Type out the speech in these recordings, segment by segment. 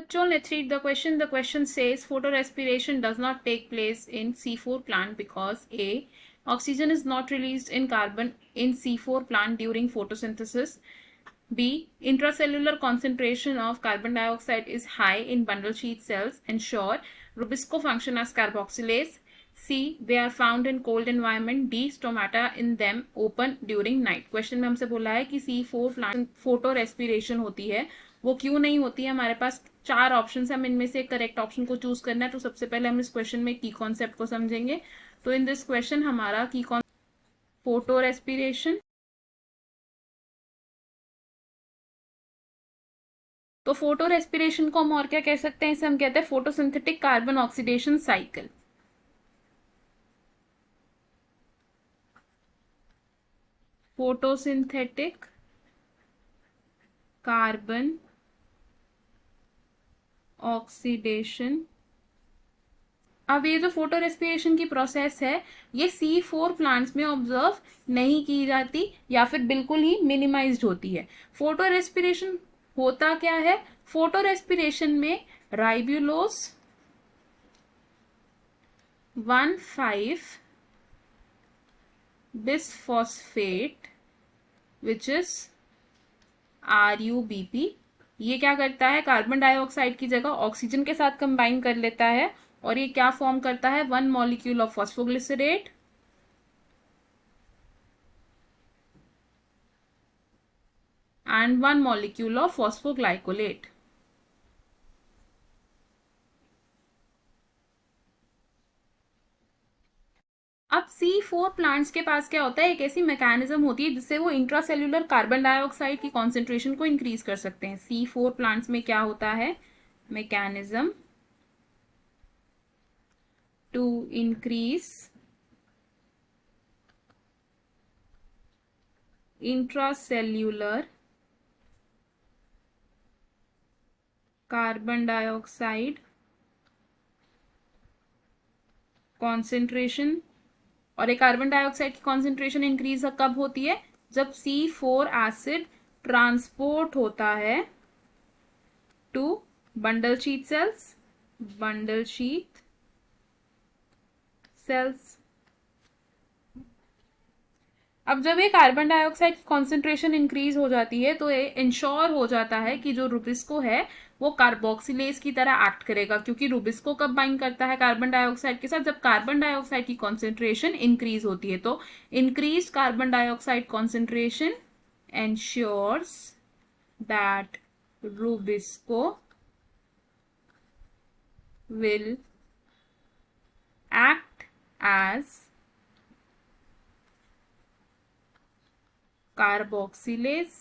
बच्चों, let's read the question. The question says photorespiration does not take place in C4 plant because A. Oxygen is not released in carbon in C4 plant during photosynthesis. B. Intracellular concentration of carbon dioxide is high in bundle sheath cells. Ensure Rubisco function as carboxylase. C. They are found in cold environment. D. Stomata in them open during night. Question में हमसे बोला है कि C4 plant photo respiration होती है, वो क्यों नहीं होती है. हमारे पास 4 ऑप्शन है, हम इनमें से एक करेक्ट ऑप्शन को चूज करना है. तो सबसे पहले हम इस क्वेश्चन में की कॉन्सेप्ट को समझेंगे. तो इन दिस क्वेश्चन हमारा की फोटो रेस्पिरेशन. तो फोटो रेस्पिरेशन को हम और क्या कह सकते हैं, इसे हम कहते हैं photosynthetic carbon oxidation cycle. Photosynthetic carbon oxidation. अब ये जो फोटो रेस्पिरेशन की प्रोसेस है, ये C4 प्लांट्स में ऑब्जर्व नहीं की जाती या फिर बिल्कुल ही मिनिमाइज्ड होती है. फोटो रेस्पिरेशन होता क्या है? फोटो रेस्पिरेशन में राइब्यूलोस 1,5 बिसफॉस्फेट विच इज RuBP, ये क्या करता है? कार्बन डाइऑक्साइड की जगह ऑक्सीजन के साथ कंबाइन कर लेता है और ये क्या फॉर्म करता है? 1 molecule of phosphoglycerate and 1 molecule of phosphoglycolate. अब C4 प्लांट्स के पास क्या होता है? एक ऐसी मैकेनिज्म होती है जिससे वो इंट्रासेल्यूलर कार्बन डाइऑक्साइड की कॉन्सेंट्रेशन को इंक्रीज कर सकते हैं. C4 प्लांट्स में क्या होता है? Mechanism to increase intracellular carbon dioxide concentration. और ये कार्बन डाइऑक्साइड की कॉन्सेंट्रेशन इंक्रीज कब होती है? जब C4 एसिड ट्रांसपोर्ट होता है to bundle sheath cells. Bundle sheath cells. अब जब ये कार्बन डाइऑक्साइड की कॉन्सेंट्रेशन इंक्रीज हो जाती है तो ये इंश्योर हो जाता है कि जो रुबिस्को है वो कार्बोक्सिलेज की तरह एक्ट करेगा, क्योंकि रुबिस्को कब बाइंड करता है कार्बन डाइऑक्साइड के साथ? जब कार्बन डाइऑक्साइड की कॉन्सेंट्रेशन इंक्रीज होती है. तो increase carbon dioxide concentration ensures that Rubisco will act as carboxylase.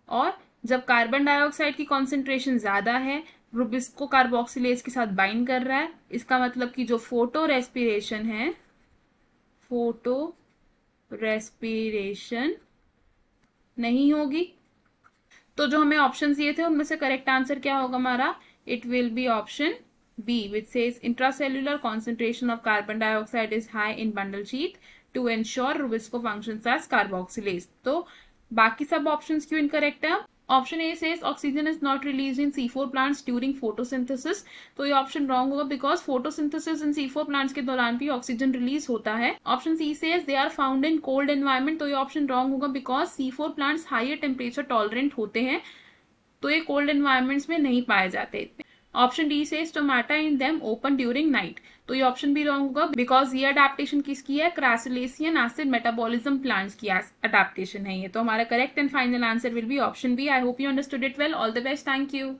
और जब कार्बन डाइऑक्साइड की कॉन्सेंट्रेशन ज्यादा है, रुबिस्को कार्बोक्सिलेज के साथ बाइंड कर रहा है, इसका मतलब कि जो फोटो रेस्पिरेशन है, फोटो रेस्पिरेशन नहीं होगी. तो जो हमें ऑप्शन दिए थे उनमें से करेक्ट आंसर क्या होगा हमारा? It will be option B, which says intracellular concentration of carbon dioxide is high in bundle sheath to ensure Rubisco functions as carboxylase. तो बाकी सब ऑप्शंस क्यों इनकरेक्ट है? Option A says oxygen is not released in C4 plants during photosynthesis. तो ये option wrong होगा because photosynthesis in C4 plants के दौरान भी ऑक्सीजन रिलीज होता है. Option C says they are found in cold environment. तो ये ऑप्शन रॉन्ग होगा because C4 plants higher temperature tolerant होते हैं, तो ये कोल्ड एनवायरमेंट्स में नहीं पाए जाते. ऑप्शन डी से stomata in them open during night. तो ये ऑप्शन भी रॉन्ग होगा बिकॉज ये अडेप्टेशन किसकी है? क्रैसुलेसियन एसिड मेटाबॉलिज्म प्लांट्स की अडेप्टेशन है ये. तो हमारा correct and final answer will be option B. I hope you understood it well. All the best. Thank you.